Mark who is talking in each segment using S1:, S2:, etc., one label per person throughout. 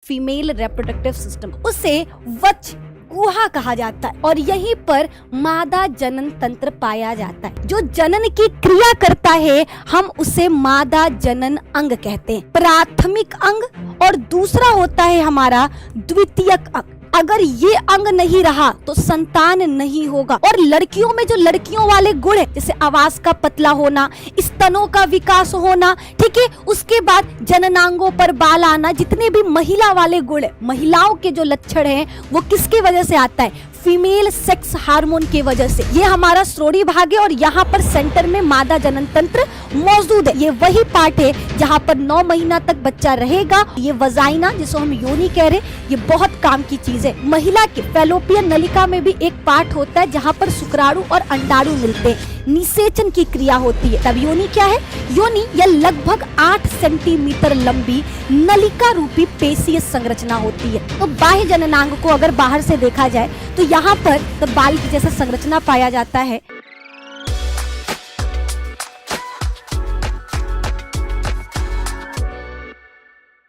S1: Female reproductive system, उसे वच गुहा कहा जाता है और यहीं पर मादा जनन तंत्र पाया जाता है। जो जनन की क्रिया करता है हम उसे मादा जनन अंग कहते हैं, प्राथमिक अंग, और दूसरा होता है हमारा द्वितीयक अंग। अगर ये अंग नहीं रहा तो संतान नहीं होगा। और लड़कियों में जो लड़कियों वाले गुण है, जैसे आवाज का पतला होना, स्तनों का विकास होना, ठीक है, उसके बाद जननांगों पर बाल आना, जितने भी महिला वाले गुण है, महिलाओं के जो लक्षण हैं वो किसकी वजह से आता है? फीमेल सेक्स हार्मोन की वजह से। ये हमारा श्रोणि भाग है और यहाँ पर सेंटर में मादा जनन तंत्र मौजूद है। ये वही पार्ट है जहाँ पर 9 महीना तक बच्चा रहेगा। ये वजाइना, जिसको हम योनि कह रहे हैं, ये बहुत काम की चीज है। महिला के फैलोपियन नलिका में भी एक पार्ट होता है जहाँ पर शुक्राणु और अंडाणु मिलते हैं, निषेचन की क्रिया होती है। तब योनि क्या है? योनि यह लगभग 8 सेंटीमीटर लंबी नलिका रूपी पेशीय संरचना होती है। तो बाह्य जननांग को अगर बाहर से देखा जाए तो यहाँ पर तो बाल की जैसा संरचना पाया जाता है।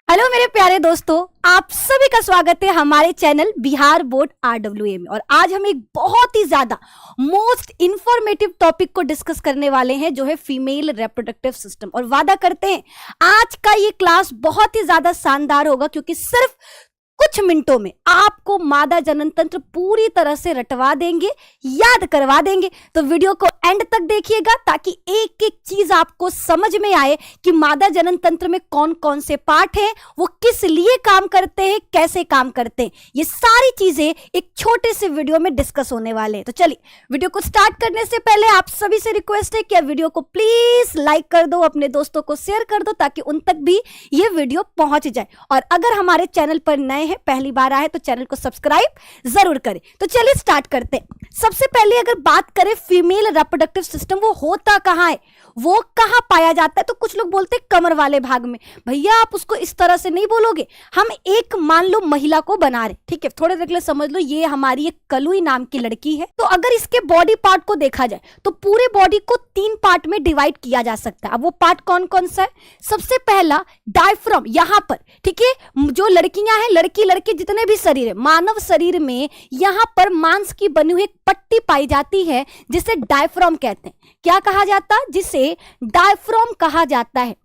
S1: हेलो मेरे प्यारे दोस्तों, आप सभी का स्वागत है हमारे चैनल बिहार बोर्ड RWA में। और आज हम एक बहुत ही ज्यादा मोस्ट इंफॉर्मेटिव टॉपिक को डिस्कस करने वाले हैं, जो है फीमेल रिप्रोडक्टिव सिस्टम। और वादा करते हैं आज का ये क्लास बहुत ही ज्यादा शानदार होगा, क्योंकि सिर्फ कुछ मिनटों में आपको मादा जनन तंत्र पूरी तरह से रटवा देंगे, याद करवा देंगे। तो वीडियो को एंड तक देखिएगा ताकि एक एक चीज आपको समझ में आए कि मादा जनन तंत्र में कौन कौन से पार्ट हैं, वो किस लिए काम करते हैं, कैसे काम करते हैं। ये सारी चीजें एक छोटे से वीडियो में डिस्कस होने वाले हैं। तो चलिए वीडियो को स्टार्ट करने से पहले आप सभी से रिक्वेस्ट है कि वीडियो को प्लीज लाइक कर दो, अपने दोस्तों को शेयर कर दो ताकि उन तक भी ये वीडियो पहुंच जाए। और अगर हमारे चैनल पर नए हैं, पहली बार आए, तो चैनल को सब्सक्राइब जरूर करें। तो चलिए स्टार्ट करते हैं। सबसे पहले अगर बात करें फीमेल रिप्रोडक्टिव सिस्टम, वो होता कहाँ है, वो कहाँ पाया जाता है, तो कुछ लोग बोलते हैं कमर वाले भाग में। भैया आप उसको इस तरह से नहीं बोलोगे। हम एक मान लो महिला को बना रहे, ठीक है, थोड़े देर के लिए समझ लो ये हमारी एक कलुई नाम की लड़की है। तो अगर इसके बॉडी पार्ट को देखा जाए तो पूरे बॉडी को 3 पार्ट में डिवाइड किया जा सकता है। अब वो पार्ट कौन कौन सा है? सबसे पहला डायफ्राम, यहाँ पर, ठीक है, जो लड़कियां हैं, लड़के जितने भी शरीर है, मानव शरीर में यहाँ पर मांस की बनी हुई एक पट्टी पाई जाती है जिसे डायफ्राम कहते हैं। क्या कहा जाता है? जिसे डायफ्राम कहा जाता है।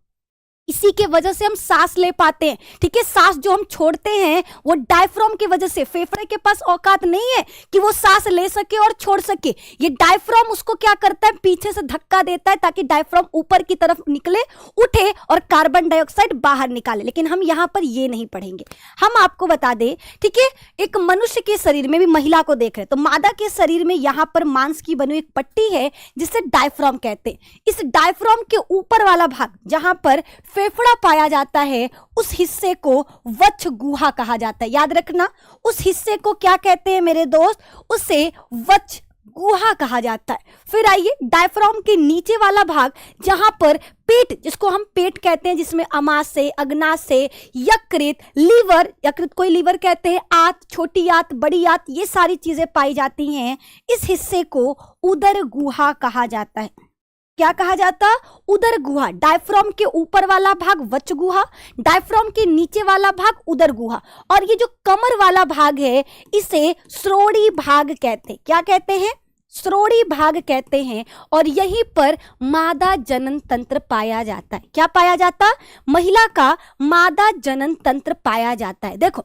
S1: इसी के वजह से हम सांस ले पाते हैं, ठीक है। सांस जो हम छोड़ते हैं वो डायफ्राम की वजह से। फेफड़े के पास औकात नहीं है कि वो सांस ले सके और छोड़ सके। ये डायफ्राम उसको क्या करता है? पीछे से धक्का देता है ताकि डायफ्राम ऊपर की तरफ निकले, उठे और कार्बन डाइऑक्साइड बाहर निकाले। लेकिन हम यहाँ पर ये नहीं पढ़ेंगे। हम आपको बता दें, ठीक है, एक मनुष्य के शरीर में भी, महिला को देख रहे तो मादा के शरीर में यहाँ पर मांस की बनी हुई एक पट्टी है जिसे डायफ्राम कहते हैं। इस डायफ्राम के ऊपर वाला भाग जहां पर फेफड़ा पाया जाता है, उस हिस्से को वक्ष गुहा कहा जाता है। याद रखना, उस हिस्से को क्या कहते हैं मेरे दोस्त? उसे वक्ष गुहा कहा जाता है। फिर आइए डायफ्राम के नीचे वाला भाग जहां पर पेट, जिसको हम पेट कहते हैं, जिसमें अमाशय, अग्नाशय, यकृत, लीवर, यकृत को लीवर कहते हैं, आंत, छोटी आंत, बड़ी आंत, ये सारी चीजें पाई जाती हैं। इस हिस्से को उदर गुहा कहा जाता है। क्या कहा जाता? उदर गुहा। डायफ्राम के ऊपर वाला भाग वक्ष गुहा, डायफ्राम के नीचे वाला भाग उदर गुहा। और ये जो कमर वाला भाग है इसे श्रोणि भाग कहते हैं। क्या कहते हैं? श्रोणि भाग कहते हैं। और यहीं पर मादा जनन तंत्र पाया जाता है। क्या पाया जाता? महिला का मादा जनन तंत्र पाया जाता है। देखो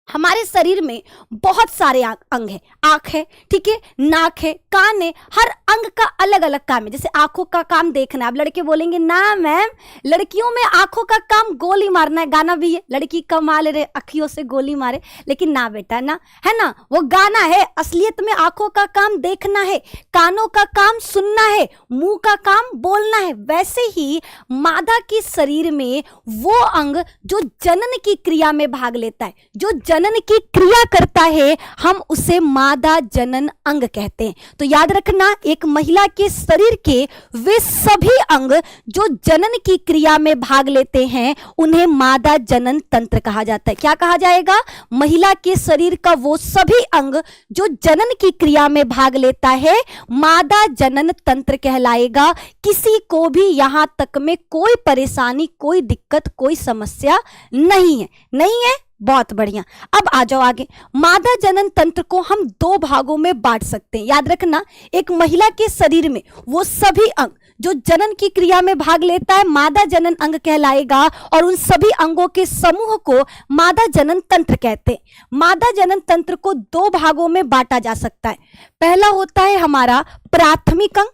S1: हमारे शरीर में बहुत सारे अंग है। आंख है, ठीक है, नाक है, कान है, हर अंग का अलग अलग काम है। जैसे आंखों का काम देखना, अब लड़के बोलेंगे ना मैम, लड़कियों में आंखों का काम गोली मारना है। गाना भी है, लड़की कमाल रे अखियों से गोली मारे, लेकिन ना बेटा, ना, है ना, वो गाना है। असलियत में आंखों का काम देखना है, कानों का काम सुनना है, मुंह का काम बोलना है। वैसे ही मादा के शरीर में वो अंग जो जनन की क्रिया में भाग लेता है, जो जनन की क्रिया करता है, हम उसे मादा जनन अंग कहते हैं। तो याद रखना, एक महिला के शरीर के वे सभी अंग जो जनन की क्रिया में भाग लेते हैं उन्हें मादा जनन तंत्र कहा जाता है। क्या कहा जाएगा? महिला के शरीर का वो सभी अंग जो जनन की क्रिया में भाग लेता है मादा जनन तंत्र कहलाएगा। किसी को भी यहां तक में कोई परेशानी, कोई दिक्कत, कोई समस्या नहीं है। नहीं है बहुत बढ़िया। अब आ जाओ आगे। मादा जनन तंत्र को हम दो भागों में बांट सकते हैं। याद रखना, एक महिला के शरीर में वो सभी अंग जो जनन की क्रिया में भाग लेता है मादा जनन अंग कहलाएगा, और उन सभी अंगों के समूह को मादा जनन तंत्र कहते हैं। मादा जनन तंत्र को दो भागों में बांटा जा सकता है। पहला होता है हमारा प्राथमिक अंग,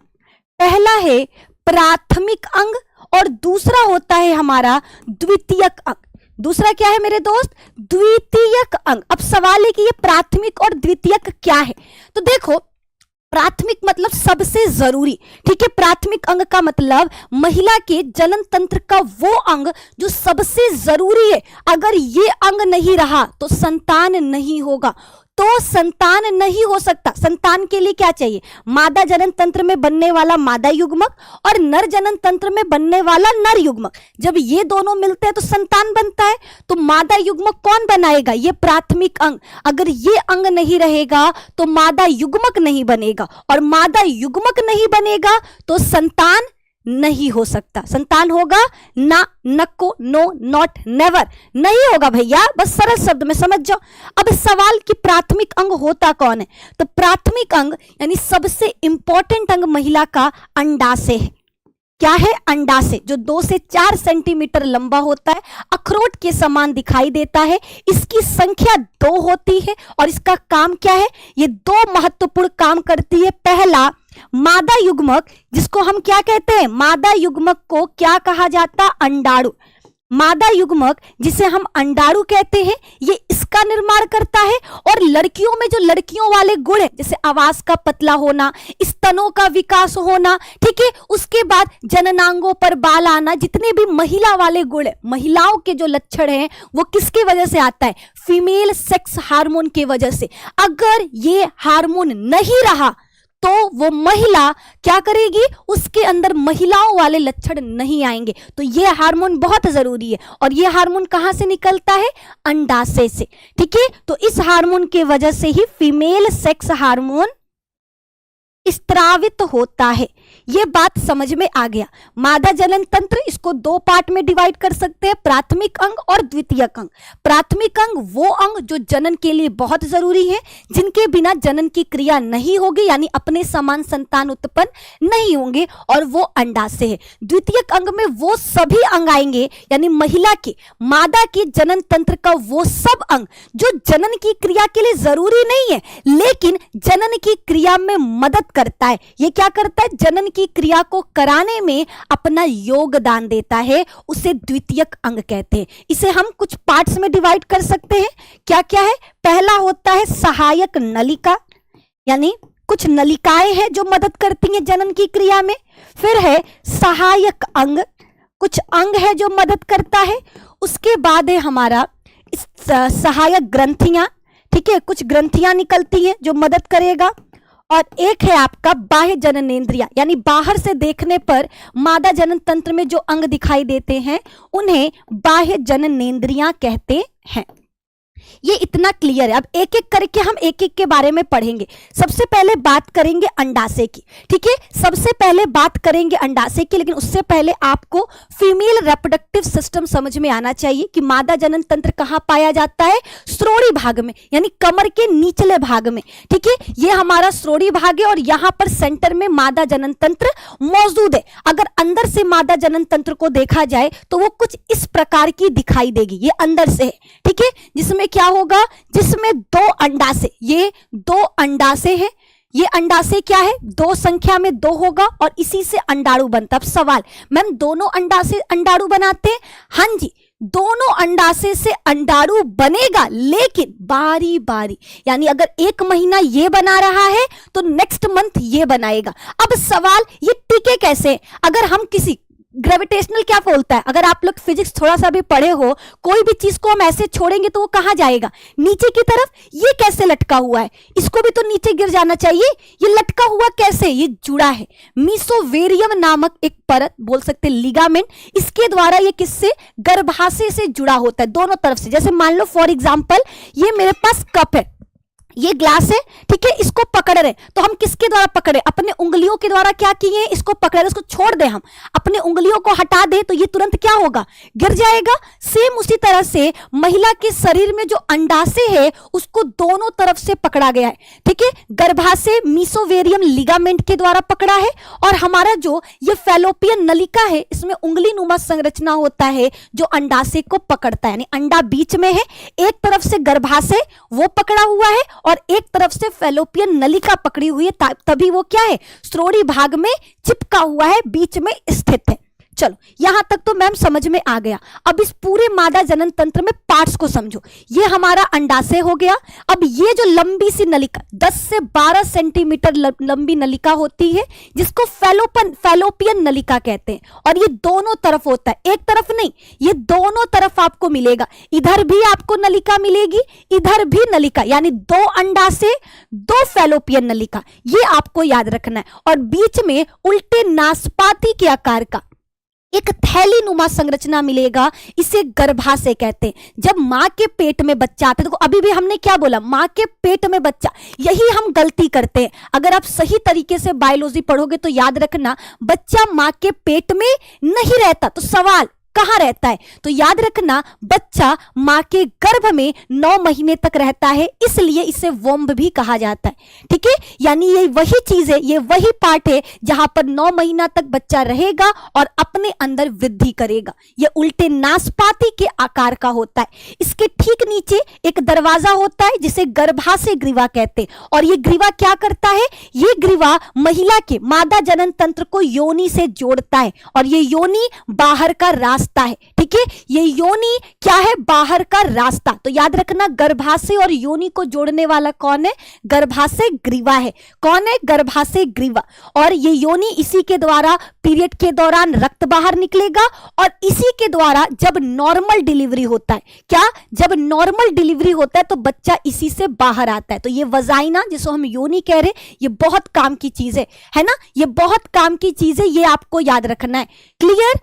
S1: पहला है प्राथमिक अंग, और दूसरा होता है हमारा द्वितीयक अंग। दूसरा क्या है मेरे दोस्त? द्वितीयक अंग। अब सवाल है कि ये प्राथमिक और द्वितीयक क्या है? तो देखो, प्राथमिक मतलब सबसे जरूरी, ठीक है। प्राथमिक अंग का मतलब महिला के जनन तंत्र का वो अंग जो सबसे जरूरी है। अगर ये अंग नहीं रहा तो संतान नहीं होगा, तो संतान नहीं हो सकता। संतान के लिए क्या चाहिए? मादा जनन तंत्र में बनने वाला मादा युग्मक और नर जनन तंत्र में बनने वाला नर युग्मक। जब ये दोनों मिलते हैं तो संतान बनता है। तो मादा युग्मक कौन बनाएगा? ये प्राथमिक अंग। अगर ये अंग नहीं रहेगा तो मादा युग्मक नहीं बनेगा, और मादा युग्मक नहीं बनेगा तो संतान नहीं हो सकता। संतान होगा ना, नको, नो, नॉट, नेवर, नहीं होगा भैया। बस सरल शब्द में समझ जाओ। अब सवाल कि प्राथमिक अंग होता कौन है? तो प्राथमिक अंग यानी सबसे इंपॉर्टेंट अंग महिला का अंडाशय है। क्या है? अंडाशय, जो 2 से 4 सेंटीमीटर लंबा होता है, अखरोट के समान दिखाई देता है। इसकी संख्या 2 होती है, और इसका काम क्या है? ये 2 महत्वपूर्ण काम करती है। पहला, मादा युग्मक, जिसको हम क्या कहते हैं? मादा युग्मक को क्या कहा जाता? अंडाणु। मादा युग्मक जिसे हम अंडाणु कहते हैं, ये इसका निर्माण करता है। और लड़कियों में जो लड़कियों वाले गुण है, जैसे आवाज का पतला होना, स्तनों का विकास होना, ठीक है, उसके बाद जननांगों पर बाल आना, जितने भी महिला वाले गुण है, महिलाओं के जो लक्षण हैं, वो किसकी वजह से आता है? फीमेल सेक्स हार्मोन की वजह से। अगर ये हार्मोन नहीं रहा तो वो महिला क्या करेगी? उसके अंदर महिलाओं वाले लक्षण नहीं आएंगे। तो ये हार्मोन बहुत जरूरी है, और ये हार्मोन कहां से निकलता है? अंडाशय से, ठीक है। तो इस हार्मोन की वजह से ही फीमेल सेक्स हार्मोन स्त्रावित होता है। ये बात समझ में आ गया। मादा जनन तंत्र, इसको 2 पार्ट में डिवाइड कर सकते हैं, प्राथमिक अंग और द्वितीयक अंग। प्राथमिक अंग वो अंग जो जनन के लिए बहुत जरूरी है, जिनके बिना जनन की क्रिया नहीं होगी, यानी अपने समान संतान उत्पन्न नहीं होंगे, और वो अंडाशय है। द्वितीयक अंग में वो सभी अंग आएंगे, यानी महिला के मादा के जनन तंत्र का वो सब अंग जो जनन की क्रिया के लिए जरूरी नहीं है, लेकिन जनन की क्रिया में मदद करता है। ये क्या करता है? जनन की क्रिया को कराने में अपना योगदान देता है, उसे द्वितीयक अंग कहते हैं। इसे हम कुछ पार्ट्स में डिवाइड कर सकते हैं। क्या क्या है? पहला होता है सहायक नलिका, यानी कुछ नलिकाएं हैं जो मदद करती हैं जनन की क्रिया में। फिर है सहायक अंग, कुछ अंग है जो मदद करता है। उसके बाद है हमारा सहायक ग्रंथियां, ठीक है, कुछ ग्रंथियां निकलती हैं जो मदद करेगा। और एक है आपका बाह्य जननेंद्रिया, यानी बाहर से देखने पर मादा जनन तंत्र में जो अंग दिखाई देते हैं उन्हें बाह्य जननेंद्रियां कहते हैं। ये इतना क्लियर है। अब एक एक करके हम एक एक के बारे में पढ़ेंगे। सबसे पहले बात करेंगे अंडाशय की, ठीक है। सबसे पहले बात करेंगे अंडाशय की, लेकिन उससे पहले आपको फीमेल रिप्रोडक्टिव सिस्टम समझ में आना चाहिए कि मादा जनन तंत्र कहां पाया जाता है? श्रोणी भाग में, यानी कमर के निचले भाग में, ठीक है। ये हमारा श्रोणी भाग है, और यहां पर सेंटर में मादा जनन तंत्र मौजूद है। अगर अंदर से मादा जनन तंत्र को देखा जाए तो वो कुछ इस प्रकार की दिखाई देगी। ये अंदर से है, ठीक है, जिसमें क्या होगा? जिसमें 2 अंडाशय, ये 2 अंडाशय है। ये अंडाशय क्या है? 2 संख्या में 2 होगा, और इसी से अंडाणु बनता। अब सवाल, मैम दोनों अंडाशय अंडाणु बनाते हैं? हाँ जी, दोनों अंडाशय से अंडाणु बनेगा, लेकिन बारी बारी, यानी अगर एक महीना ये बना रहा है तो नेक्स्ट मंथ ये बनाएगा। अब सवाल, ये टिके कैसे? अगर हम किसी ग्रेविटेशनल क्या बोलता है? अगर आप लोग फिजिक्स थोड़ा सा भी पढ़े हो, कोई भी चीज को हम ऐसे छोड़ेंगे तो वो कहां जाएगा? नीचे की तरफ। ये कैसे लटका हुआ है? इसको भी तो नीचे गिर जाना चाहिए। ये लटका हुआ कैसे? ये जुड़ा है, मीसोवेरियम नामक एक परत, बोल सकते लिगामेंट, इसके द्वारा ये किससे? गर्भाशय से जुड़ा होता है, दोनों तरफ से। जैसे मान लो फॉर एग्जाम्पल ये मेरे पास कप है, ये ग्लास है, ठीक है, इसको पकड़ रहे, तो हम किसके द्वारा पकड़े? अपने उंगलियों के द्वारा क्या किए? इसको पकड़ रहे, इसको छोड़ दे, हम अपने उंगलियों को हटा दे तो ये तुरंत क्या होगा? गिर जाएगा। सेम उसी तरह से महिला के शरीर में जो अंडाशय है उसको दोनों तरफ से पकड़ा गया है, ठीक है, गर्भाशय मीसोवेरियम लिगामेंट के द्वारा पकड़ा है, और हमारा जो ये फैलोपियन नलिका है इसमें उंगली नुमा संरचना होता है जो अंडाशय को पकड़ता है, यानी अंडा बीच में है, एक तरफ से गर्भाशय वो पकड़ा हुआ है और एक तरफ से फैलोपियन नलिका पकड़ी हुई है, तभी वो क्या है? श्रोणि भाग में चिपका हुआ है, बीच में स्थित है। चलो यहां तक तो मैम समझ में आ गया। अब इस पूरे मादा जनन तंत्र में पार्ट्स को समझो। ये हमारा अंडाशय हो गया। अब ये जो लंबी सी नलिका 10 से 12 सेंटीमीटर लंबी नलिका होती है जिसको फैलोपियन नलिका कहते हैं, और ये दोनों तरफ होता है, एक तरफ नहीं, ये दोनों तरफ आपको मिलेगा। इधर भी आपको नलिका मिलेगी, इधर भी नलिका, यानी 2 अंडाशय 2 फैलोपियन नलिका, ये आपको याद रखना है। और बीच में उल्टे नासपाती के आकार का एक थैली नुमा संरचना मिलेगा, इसे गर्भाशय कहते हैं। जब मां के पेट में बच्चा आता है, देखो अभी भी हमने क्या बोला? मां के पेट में बच्चा, यही हम गलती करते हैं। अगर आप सही तरीके से बायोलॉजी पढ़ोगे तो याद रखना, बच्चा मां के पेट में नहीं रहता, तो सवाल कहां रहता है? तो याद रखना, बच्चा मां के गर्भ में 9 महीने तक रहता है, इसलिए इसे वोम्ब भी कहा जाता है, ठीक है। यानी ये वही चीज है, ये वही पार्ट है जहां पर 9 महीना तक बच्चा रहेगा और अपने अंदर वृद्धि करेगा। ये उल्टे नासपाती के आकार का होता है। इसके ठीक नीचे एक दरवाजा होता है जिसे गर्भाशय ग्रीवा कहते हैं, और ये ग्रीवा क्या करता है? ये ग्रीवा महिला के मादा जनन तंत्र को योनि से जोड़ता है, और ये योनि बाहर का रास्ता है, ठीक है। ये योनि क्या है? बाहर का रास्ता। तो याद रखना, गर्भाशय और योनि को जोड़ने वाला कौन है? गर्भाशय ग्रीवा है। कौन है? गर्भाशय ग्रीवा। और ये योनि, इसी के द्वारा पीरियड के दौरान रक्त बाहर निकलेगा, और इसी के द्वारा जब नॉर्मल डिलीवरी होता है, क्या? जब नॉर्मल डिलीवरी होता है तो बच्चा इसी से बाहर आता है। तो ये वजाइना, जिसको हम योनि कह रहे, ये बहुत काम की चीज है ना, ये बहुत काम की चीज है, ये आपको याद रखना है। क्लियर?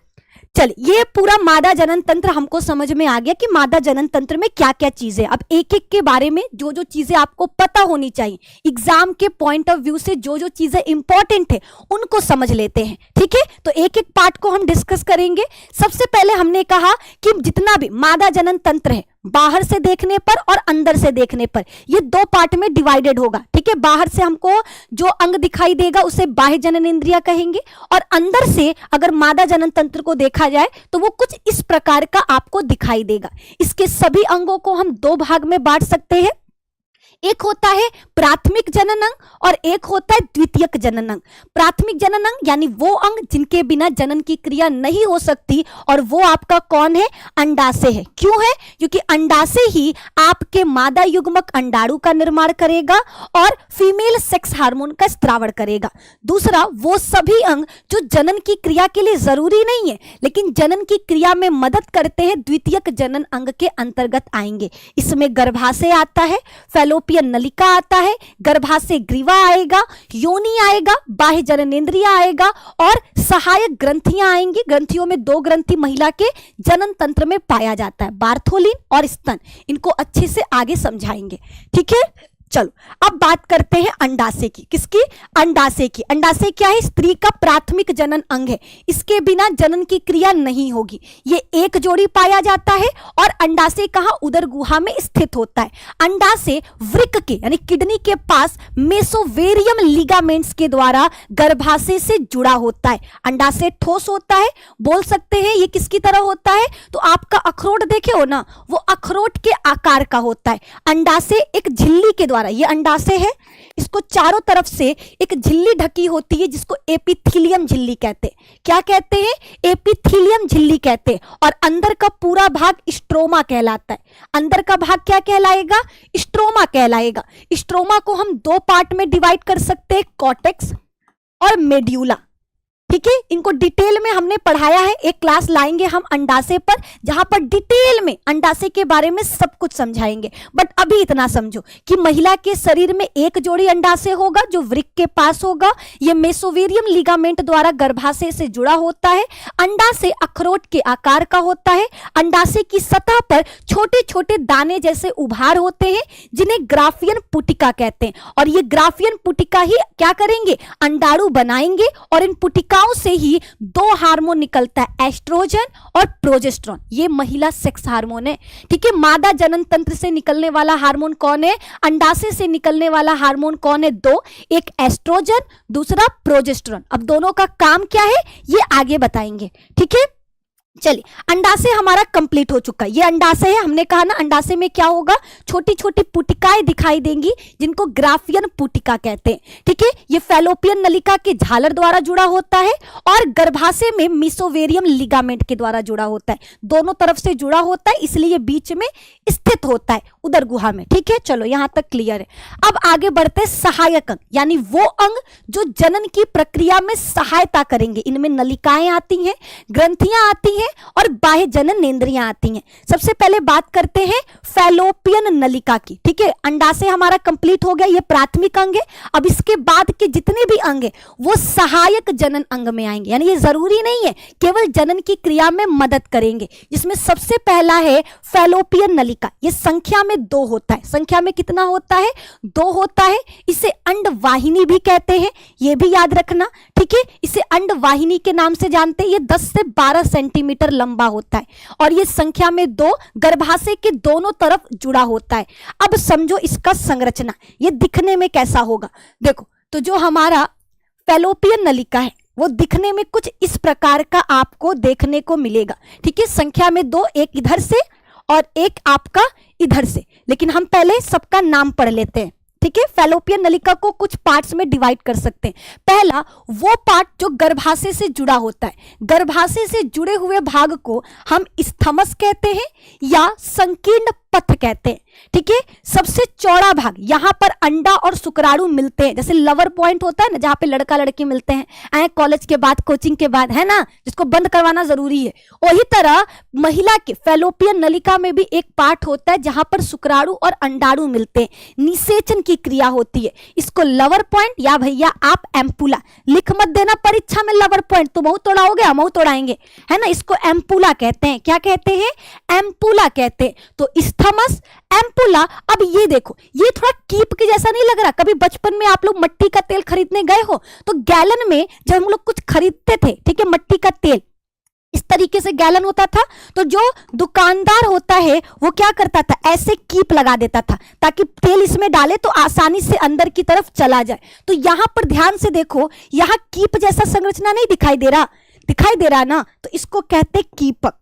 S1: चल, ये पूरा मादा जनन तंत्र हमको समझ में आ गया कि मादा जनन तंत्र में क्या क्या चीजें। अब एक एक के बारे में जो जो चीजें आपको पता होनी चाहिए, एग्जाम के पॉइंट ऑफ व्यू से जो जो चीजें इंपॉर्टेंट है उनको समझ लेते हैं, ठीक है। तो एक एक पार्ट को हम डिस्कस करेंगे। सबसे पहले हमने कहा कि जितना भी मादा जनन तंत्र है, बाहर से देखने पर और अंदर से देखने पर, ये 2 पार्ट में डिवाइडेड होगा, ठीक है। बाहर से हमको जो अंग दिखाई देगा उसे बाह्य जनन इंद्रिया कहेंगे, और अंदर से अगर मादा जनन तंत्र को देखा जाए तो वो कुछ इस प्रकार का आपको दिखाई देगा। इसके सभी अंगों को हम 2 भाग में बांट सकते हैं। एक होता है प्राथमिक जनन अंग और एक होता है द्वितीयक जनन अंग। प्राथमिक जनन अंग यानी वो अंग जिनके बिना जनन की क्रिया नहीं हो सकती, और वो आपका कौन है? अंडाशय है। क्यों है? क्योंकि अंडाशय ही आपके मादा युग्मक अंडाणु का निर्माण करेगा और फीमेल सेक्स हार्मोन का स्त्रावण करेगा। दूसरा, वो सभी अंग जो जनन की क्रिया के लिए जरूरी नहीं है लेकिन जनन की क्रिया में मदद करते हैं, द्वितीयक जनन अंग के अंतर्गत आएंगे। इसमें गर्भाशय आता है, फैलोपियन नलिका आता है, गर्भाशय ग्रीवा आएगा, योनि आएगा, बाह्य जननेंद्रिय आएगा, और सहायक ग्रंथियां आएंगी। ग्रंथियों में 2 ग्रंथि महिला के जनन तंत्र में पाया जाता है, बार्थोलिन और स्तन। इनको अच्छे से आगे समझाएंगे, ठीक है। चलो अब बात करते हैं अंडाशय की। किसकी? अंडाशय की। अंडाशय क्या है? स्त्री का प्राथमिक जनन अंग है, इसके बिना जनन की क्रिया नहीं होगी। ये एक जोड़ी पाया जाता है, और अंडाशय कहां? उदर गुहा में स्थित होता है। अंडाशय वृक्क के यानी किडनी के पास मेसोवेरियम लिगामेंट्स के द्वारा गर्भाशय से जुड़ा होता है। अंडाशय ठोस होता है, बोल सकते हैं ये किसकी तरह होता है? तो आपका अखरोट देखे हो ना, वो अखरोट के आकार का होता है। अंडाशय एक झिल्ली के द्वारा, ये अंडाशय है, इसको चारों तरफ से एक झिल्ली ढकी होती है जिसको एपिथीलियम झिल्ली कहते हैं। क्या कहते हैं? एपिथीलियम झिल्ली कहते हैं। और अंदर का पूरा भाग स्ट्रोमा कहलाता है। अंदर का भाग क्या कहलाएगा? स्ट्रोमा कहलाएगा। स्ट्रोमा को हम 2 पार्ट में डिवाइड कर सकते हैं, कॉर्टेक्स और मेड्यूला, ठीक ठीक है, इनको डिटेल में हमने पढ़ाया है। एक क्लास लाएंगे हम अंडाशय पर, जहां पर डिटेल में अंडाशय के बारे में सब कुछ समझाएंगे। बट अभी इतना समझो कि महिला के शरीर में एक जोड़ी अंडाशय होगा जो वृक्क के पास होगा। यह मेसोवेरियम लिगामेंट द्वारा गर्भाशय से जुड़ा होता है। अंडाशय अखरोट के आकार का होता है। अंडाशय की सतह पर छोटे छोटे दाने जैसे उभार होते हैं जिन्हें ग्राफियन पुटिका कहते हैं। और ये ग्राफियन पुटिका ही क्या करेंगे, अंडाणु बनाएंगे। और इन पुटिकाओं से ही दो हार्मोन निकलता है, एस्ट्रोजन और प्रोजेस्टेरोन। ये महिला सेक्स हार्मोन है। ठीक है, मादा जनन तंत्र से निकलने वाला हार्मोन कौन है, अंडाशय से निकलने वाला हार्मोन कौन है, दो, एक एस्ट्रोजन, दूसरा प्रोजेस्टेरोन। अब दोनों का काम क्या है ये आगे बताएंगे। ठीक है, चलिए, अंडाशय हमारा कंप्लीट हो चुका है। ये अंडाशय है, हमने कहा ना अंडाशय में क्या होगा, छोटी छोटी पुटिकाएं दिखाई देंगी जिनको ग्राफियन पुटिका कहते हैं। ठीक है, ये फैलोपियन नलिका के झालर द्वारा जुड़ा होता है और गर्भाशय में मेसोवेरियम लिगामेंट के द्वारा जुड़ा होता है। दोनों तरफ से जुड़ा होता है, इसलिए बीच में स्थित होता है उदर गुहा में। ठीक है, चलो यहां तक क्लियर है। अब आगे बढ़ते हैं सहायक अंग, यानी वो अंग जो जनन की प्रक्रिया में सहायता करेंगे। इनमें नलिकाएं आती हैं, ग्रंथियां आती हैं और बाह्य जननेंद्रियां आती हैं। सबसे पहले बात करते हैं फैलोपियन नलिका की। ठीक है, अंडाशय हमारा कंप्लीट हो गया, ये प्राथमिक अंग है। अब इसके बाद के जितने भी अंग हैं वो सहायक जनन अंग में आएंगे, यानी ये जरूरी नहीं है केवल जनन की क्रिया में मदद करेंगे। जिसमें सबसे पहला है फैलोपियन नलिका। ये संख्या में 2 होता है। संख्या में कितना होता है, 2 होता है। इसे अंडवाहिनी भी कहते हैं, ये भी याद रखना। ठीक है, इसे अंडवाहिनी के नाम से जानते हैं। ये 10 से 12 सेंटीमीटर लंबा होता है और ये संख्या में 2 गर्भाशय के दोनों तरफ जुड़ा होता है। अब समझो इसका संरचना, ये दिखने में कैसा होगा। देखो, तो जो हमारा फैलोपियन नलिका है वो दिखने में कुछ इस प्रकार का आपको देखने को मिलेगा। ठीक है, संख्या में 2, एक इधर से और एक आपका इधर से। लेकिन हम पहले सबका नाम पढ़ लेते हैं। ठीक है, फैलोपियन नलिका को कुछ पार्ट्स में डिवाइड कर सकते हैं। पहला वो पार्ट जो गर्भाशय से जुड़ा होता है। गर्भाशय से जुड़े हुए भाग को हम स्थमस कहते हैं या संकीर्ण पथ कहते हैं। ठीक है, सबसे चौड़ा भाग, यहां पर अंडा और शुक्राणु मिलते हैं। जैसे लवर पॉइंट होता है ना, जहां पे लड़का लड़की मिलते हैं कॉलेज के बाद, कोचिंग के बाद, है ना, जिसको बंद करवाना जरूरी है। वही तरह महिला के फैलोपियन नलिका में भी एक पार्ट होता है जहां पर शुक्राणु और अंडाणु मिलते हैं, निषेचन की क्रिया होती है। इसको लवर पॉइंट या भैया आप एम्पुला, लिख मत देना परीक्षा में लवर पॉइंट, तो मुंह तोड़ा हो गया, मुंह तोड़ाएंगे, है ना। इसको एम्पुला कहते हैं। क्या कहते हैं, एम्पुला कहते हैं। तो स्थमस, एम्पुला। अब ये देखो, ये थोड़ा कीप के जैसा नहीं लग रहा। कभी बचपन में आप लोग मट्टी का तेल खरीदने गए हो तो गैलन में जब हम लोग कुछ खरीदते थे, ठीक है, मट्टी का तेल इस तरीके से गैलन होता था, तो जो दुकानदार होता है वो क्या करता था, ऐसे कीप लगा देता था ताकि तेल इसमें डाले तो आसानी से अंदर की तरफ चला जाए। तो यहां पर ध्यान से देखो, यहां कीप जैसा संरचना नहीं दिखाई दे रहा, दिखाई दे रहा ना, तो इसको कहते हैं कीपक,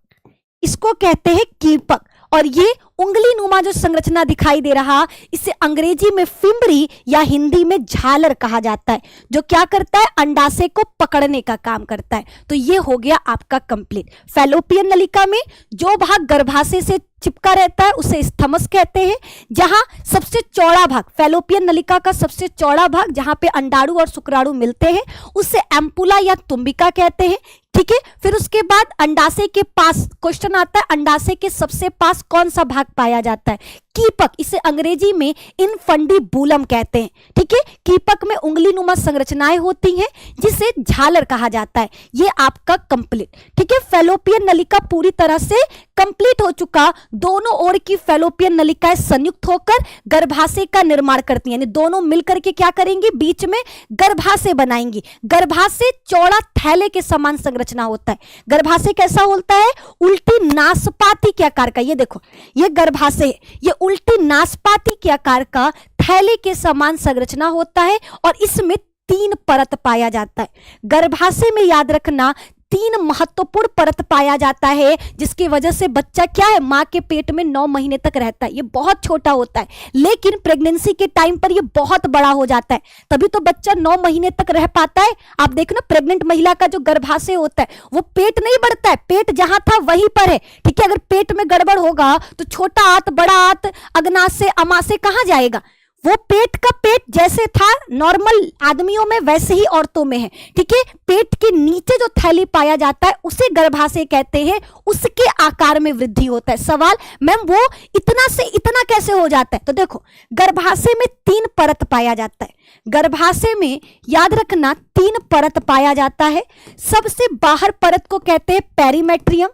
S1: इसको कहते हैं कीपक। और ये उंगली नुमा जो संरचना दिखाई दे रहा, इसे अंग्रेजी में फिम्बरी या हिंदी में झालर कहा जाता है, जो क्या करता है, अंडाशय को पकड़ने का काम करता है। तो ये हो गया आपका कंप्लीट। फैलोपियन नलिका में जो भाग गर्भाशय से चिपका रहता है उसे स्थमस कहते हैं। जहां सबसे चौड़ा भाग, फैलोपियन नलिका का सबसे चौड़ा भाग जहां पे अंडाणु और शुक्राणु मिलते हैं, उसे एम्पुला या तुम्बिका कहते हैं। ठीक है, फिर उसके बाद अंडाशय के पास क्वेश्चन आता है, अंडाशय के सबसे पास कौन सा भाग पाया जाता है, कीपक। इसे अंग्रेजी में इनफंडिबुलम कहते हैं। ठीक है, कीपक में उंगली नुमा संरचनाएं होती हैं जिसे झालर कहा जाता है। ये आपका कंप्लीट। ठीक है, फैलोपियन नलिका पूरी तरह से कंप्लीट हो चुका। दोनों ओर की फैलोपियन नलिकाएं संयुक्त होकर गर्भाशय का निर्माण करती हैं, यानी दोनों मिलकर के क्या करेंगी, बीच में गर्भाशय बनाएंगी। गर्भाशय चौड़ा थैले के समान संरचना होता है। गर्भाशय कैसा होता है, उल्टी नाशपाती के आकार का। ये देखो, ये गर्भाशय है, ये उल्टी नाशपाती के आकार का थैले के समान संरचना होता है और इसमें 3 परत पाया जाता है। गर्भाशय में याद रखना 3 महत्वपूर्ण परत पाया जाता है, जिसकी वजह से बच्चा क्या है, मां के पेट में 9 महीने तक रहता है। ये बहुत छोटा होता है, लेकिन प्रेगनेंसी के टाइम पर ये बहुत बड़ा हो जाता है, तभी तो बच्चा 9 महीने तक रह पाता है। आप देखो ना, प्रेग्नेंट महिला का जो गर्भाशय होता है वो पेट नहीं बढ़ता है, पेट जहां था वहीं पर है। ठीक है, अगर पेट में गड़बड़ होगा तो छोटा आंत, बड़ा आंत, अग्नाशय, अमाशय कहां जाएगा, वो पेट का पेट जैसे था नॉर्मल आदमियों में वैसे ही औरतों में है, ठीक है। पेट के नीचे जो थैली पाया जाता है उसे गर्भाशय कहते हैं, उसके आकार में वृद्धि होता है। सवाल, मैम वो इतना से इतना कैसे हो जाता है? तो देखो, गर्भाशय में 3 परत पाया जाता है। गर्भाशय में याद रखना 3 परत पाया जाता है। सबसे बाहर परत को कहते हैं पेरीमेट्रियम,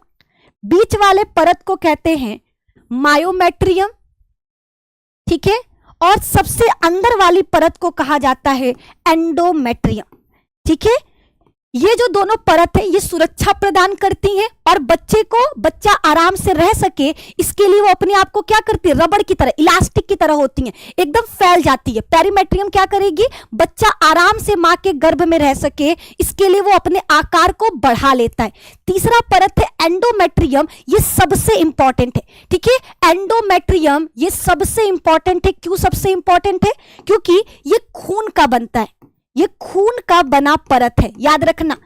S1: बीच वाले परत को कहते हैं मायोमेट्रियम, ठीक है, और सबसे अंदर वाली परत को कहा जाता है एंडोमेट्रियम, ठीक है। ये जो दोनों परत है ये सुरक्षा प्रदान करती हैं और बच्चा आराम से रह सके इसके लिए वो अपने आप को क्या करती है, रबड़ की तरह, इलास्टिक की तरह होती हैं, एकदम फैल जाती है। पेरीमेट्रियम क्या करेगी, बच्चा आराम से मां के गर्भ में रह सके इसके लिए वो अपने आकार को बढ़ा लेता है। तीसरा परत है एंडोमेट्रियम, ये सबसे इंपॉर्टेंट है, ठीक है। एंडोमेट्रियम ये सबसे इंपॉर्टेंट है। क्यों सबसे इंपॉर्टेंट है? क्योंकि ये खून का बनता है, ये खून का बना परत है, याद रखना,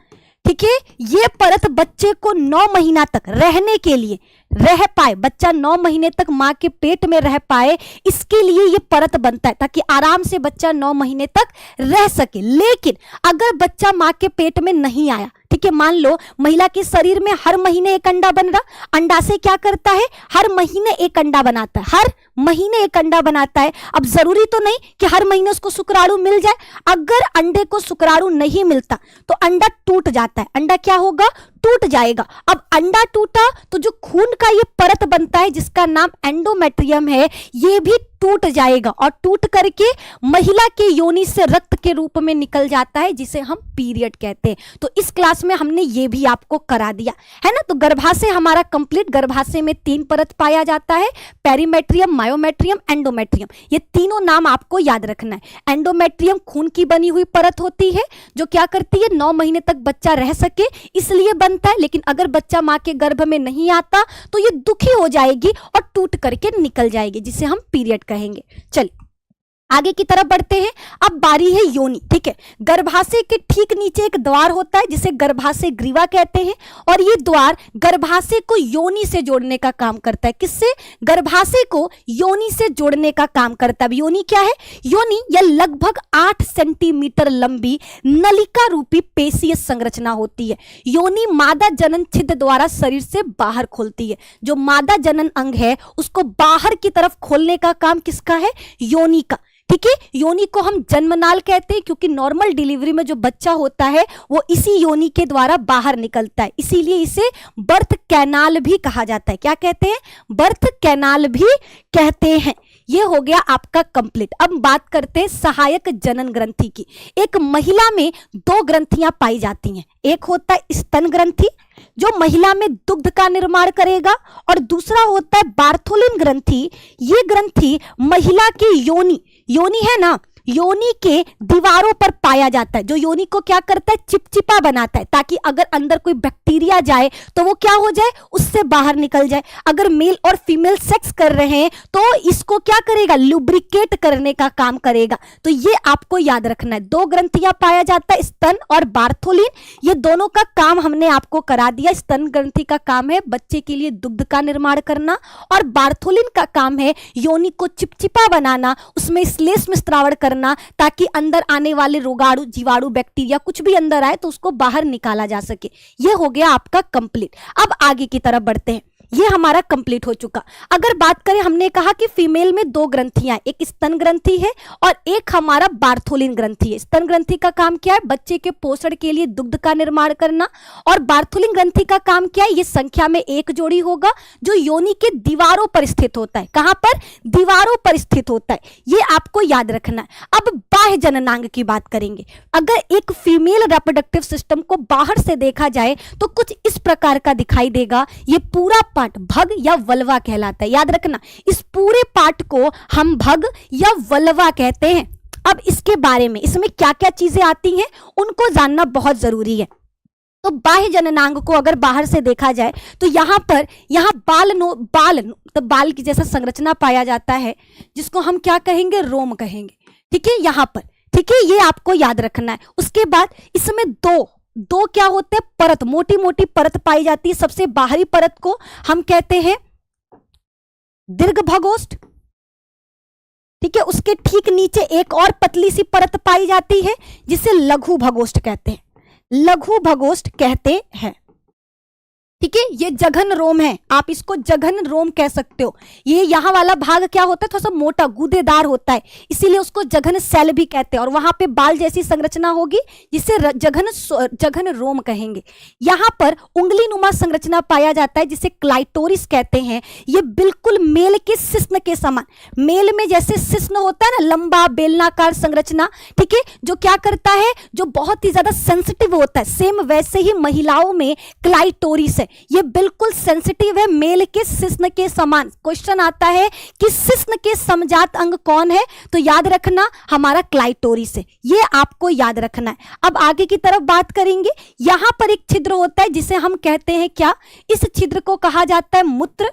S1: ठीक है। ये परत बच्चे को 9 महीना तक रहने के लिए रह पाए, बच्चा 9 महीने तक मां के पेट में रह पाए, इसके लिए ये परत बनता है ताकि आराम से बच्चा 9 महीने तक रह सके। लेकिन अगर बच्चा मां के पेट में नहीं आया, ठीक है, मान लो महिला के शरीर में हर महीने एक अंडा बन रहा, अंडाशय क्या करता है, हर महीने एक अंडा बनाता है, हर महीने एक अंडा बनाता है। अब जरूरी तो नहीं कि हर महीने उसको शुक्राणु मिल जाए, अगर अंडे को शुक्राणु नहीं मिलता तो अंडा टूट जाता है, अंडा क्या होगा, टूट जाएगा। अब अंडा टूटा तो जो खून का ये परत बनता है जिसका नाम एंडोमेट्रियम है, ये भी टूट जाएगा और टूट करके महिला के योनि से रक्त के रूप में निकल जाता है जिसे हम पीरियड कहते हैं। तो इस क्लास में हमने ये भी आपको करा दिया है ना। तो गर्भाशय हमारा कंप्लीट, गर्भाशय में 3 परत पाया जाता है, पेरीमेट्रियम, मायोमेट्रियम, एंडोमेट्रियम, ये तीनों नाम आपको याद रखना है। एंडोमेट्रियम खून की बनी हुई परत होती है जो क्या करती है, 9 महीने तक बच्चा रह सके इसलिए बनता है। लेकिन अगर बच्चा मां के गर्भ में नहीं आता तो ये दुखी हो जाएगी और टूट करके निकल जाएगी जिसे हम पीरियड कहेंगे। चलिए आगे की तरफ बढ़ते हैं। अब बारी है योनि, ठीक है। गर्भाशय के ठीक नीचे एक द्वार होता है जिसे गर्भाशय ग्रीवा कहते हैं और ये द्वार गर्भाशय को योनि से जोड़ने का काम करता है। किससे? गर्भाशय को योनि से जोड़ने का काम करता है। योनि क्या है? योनि यह लगभग 8 सेंटीमीटर लंबी नलिका रूपी पेशीय संरचना होती है। योनि मादा जनन छिद्र द्वारा शरीर से बाहर खोलती है। जो मादा जनन अंग है उसको बाहर की तरफ खोलने का काम किसका है? योनि का, ठीक है। योनि को हम जन्मनाल कहते हैं क्योंकि नॉर्मल डिलीवरी में जो बच्चा होता है वो इसी योनि के द्वारा बाहर निकलता है, इसीलिए इसे बर्थ कैनाल भी कहा जाता है। क्या कहते हैं? बर्थ कैनाल भी कहते हैं। ये हो गया आपका कंप्लीट। अब बात करते हैं सहायक जनन ग्रंथि की। एक महिला में 2 ग्रंथियां पाई जाती हैं, एक होता है स्तन ग्रंथि जो महिला में दुग्ध का निर्माण करेगा और दूसरा होता है बार्थोलिन ग्रंथि। ये ग्रंथि महिला की योनि है ना, योनि के दीवारों पर पाया जाता है। जो योनि को क्या करता है? चिपचिपा बनाता है ताकि अगर अंदर कोई बैक्टीरिया जाए तो वो क्या हो जाए, उससे बाहर निकल जाए। अगर मेल और फीमेल सेक्स कर रहे हैं तो इसको क्या करेगा? लुब्रिकेट करने का काम करेगा। तो ये आपको याद रखना है। 2 ग्रंथियां पाया जाता है, स्तन और बार्थोलिन। ये दोनों का काम हमने आपको करा दिया। स्तन ग्रंथि का काम है बच्चे के लिए दुग्ध का निर्माण करना और बार्थोलिन का काम है योनि को चिपचिपा बनाना, उसमें श्लेष्म स्त्रावण करना ताकि अंदर आने वाले रोगाणु, जीवाणु, बैक्टीरिया कुछ भी अंदर आए तो उसको बाहर निकाला जा सके। ये हो गया आपका कंप्लीट। अब आगे की तरफ बढ़ते हैं। ये हमारा कंप्लीट हो चुका। अगर बात करें, हमने कहा कि फीमेल में 2 ग्रंथियां, एक स्तन ग्रंथि है और एक हमारा बार्थोलिन ग्रंथि है। स्तन ग्रंथि का काम क्या है? बच्चे के पोषण के लिए दुग्ध का निर्माण करना। और बार्थोलिन ग्रंथि का काम क्या है? ये संख्या में 1 जोड़ी होगा जो योनि के दीवारों पर स्थित होता है। कहां पर? दीवारों पर स्थित होता है। ये आपको याद रखना है। अब बाह्य जननांग की बात करेंगे। अगर एक फीमेल रिप्रोडक्टिव सिस्टम को बाहर से देखा जाए तो कुछ इस प्रकार का दिखाई देगा। ये पूरा पार्ट भग या वल्वा कहलाता है। याद रखना, इस पूरे पार्ट को हम भग या वल्वा कहते हैं। अब इसके बारे में, इसमें क्या क्या चीजें आती हैं उनको जानना बहुत जरूरी है। तो बाह्य जननांग को अगर बाहर से देखा जाए तो यहाँ बाल की जैसा संरचना पाया जाता है जिसको हम क्या कहेंगे? रोम कहेंगे, ठीक है, यहाँ पर, ठीक है। ये आपको याद रखना है। उसके बाद इसमें दो क्या होते हैं? परत, मोटी मोटी परत पाई जाती है। सबसे बाहरी परत को हम कहते हैं दीर्घ भगोष्ठ, ठीक है, उसके ठीक नीचे एक और पतली सी परत पाई जाती है जिसे लघु भगोष्ठ कहते हैं, लघु भगोष्ठ कहते हैं। ठीक है, ये जघन रोम है, आप इसको जघन रोम कह सकते हो। ये यहाँ वाला भाग क्या होता है, थोड़ा सा मोटा गूदेदार होता है, इसीलिए उसको जघन सेल भी कहते हैं। और वहां पे बाल जैसी संरचना होगी जिसे जघन रोम कहेंगे। यहाँ पर उंगली नुमा संरचना पाया जाता है जिसे क्लाइटोरिस कहते हैं। ये बिल्कुल मेल के शिश्न के समान, मेल में जैसे शिश्न होता है ना, लंबा बेलनाकार संरचना, ठीक है, जो क्या करता है, जो बहुत ही ज्यादा सेंसिटिव होता है, सेम वैसे ही महिलाओं में क्लाइटोरिस है, ये बिल्कुल सेंसिटिव है, मेल के शिश्न के समान। क्वेश्चन आता है कि शिश्न के समजात अंग कौन है, तो याद रखना हमारा क्लाइटोरिस है, ये आपको याद रखना है। अब आगे की तरफ बात करेंगे। यहां पर एक छिद्र होता है जिसे हम कहते हैं क्या, इस छिद्र को कहा जाता है मूत्र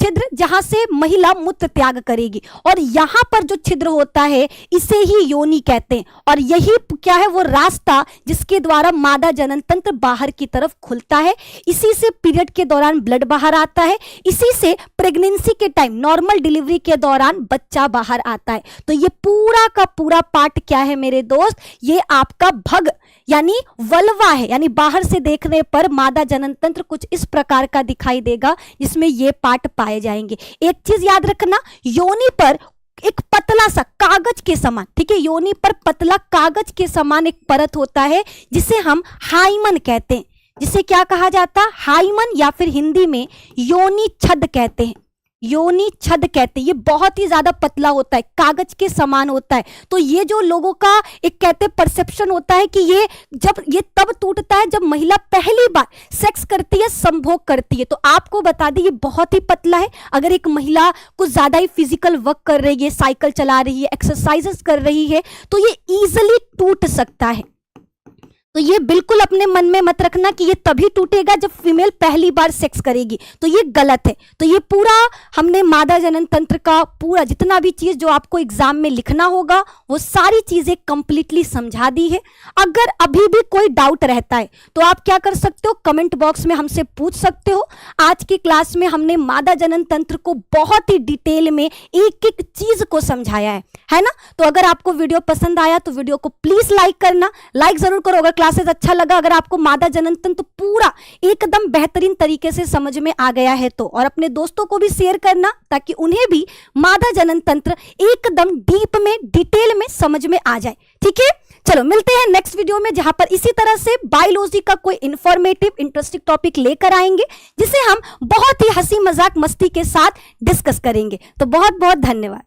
S1: छिद्र, जहां से महिला मूत्र त्याग करेगी। और यहां पर जो छिद्र होता है इसे ही योनि कहते हैं। और यही क्या है, वो रास्ता जिसके द्वारा मादा जनन तंत्र बाहर की तरफ खुलता है। इसी से पीरियड के दौरान ब्लड बाहर आता है, इसी से प्रेगनेंसी के टाइम, नॉर्मल डिलीवरी के दौरान बच्चा बाहर आता है। तो ये पूरा का पूरा पार्ट क्या है मेरे दोस्त, ये आपका भग यानी वल्वा है, यानी बाहर से देखने पर मादा जनन तंत्र कुछ इस प्रकार का दिखाई देगा जिसमें ये पार्ट पाए जाएंगे। एक चीज याद रखना, योनि पर एक पतला सा कागज के समान, ठीक है, योनि पर पतला कागज के समान एक परत होता है जिसे हम हाइमन कहते हैं। जिसे क्या कहा जाता है, हाइमन, या फिर हिंदी में योनि छद कहते हैं, योनि छद कहते हैं। ये बहुत ही ज्यादा पतला होता है, कागज के समान होता है। तो ये जो लोगों का एक कहते परसेप्शन होता है कि ये तब टूटता है जब महिला पहली बार सेक्स करती है, संभोग करती है। तो आपको बता दें ये बहुत ही पतला है। अगर एक महिला कुछ ज्यादा ही फिजिकल वर्क कर रही है, साइकिल चला रही है, एक्सरसाइजेस कर रही है, तो ये इजिली टूट सकता है। तो ये बिल्कुल अपने मन में मत रखना कि ये तभी टूटेगा जब फीमेल पहली बार सेक्स करेगी, तो ये गलत है। तो ये पूरा हमने मादा जनन तंत्र का पूरा जितना भी चीज जो आपको एग्जाम में लिखना होगा वो सारी चीजें कंप्लीटली समझा दी है। अगर अभी भी कोई डाउट रहता है तो आप क्या कर सकते हो, कमेंट बॉक्स में हमसे पूछ सकते हो। आज की क्लास में हमने मादा जनन तंत्र को बहुत ही डिटेल में एक एक चीज को समझाया है ना। तो अगर आपको वीडियो पसंद आया तो वीडियो को प्लीज लाइक करना, लाइक जरूर करो अगर क्लासेस अच्छा लगा। अगर आपको मादा जनन तंत्र पूरा एकदम बेहतरीन तरीके से समझ में आ गया है तो, और अपने दोस्तों को भी शेयर करना ताकि उन्हें भी मादा जनन तंत्र एकदम डीप में डिटेल में समझ में आ जाए। ठीक है, चलो मिलते हैं नेक्स्ट वीडियो में, जहां पर इसी तरह से बायोलॉजी का कोई इंफॉर्मेटिव इंटरेस्टिंग टॉपिक लेकर आएंगे जिसे हम बहुत ही हंसी मजाक मस्ती के साथ डिस्कस करेंगे। तो बहुत बहुत धन्यवाद।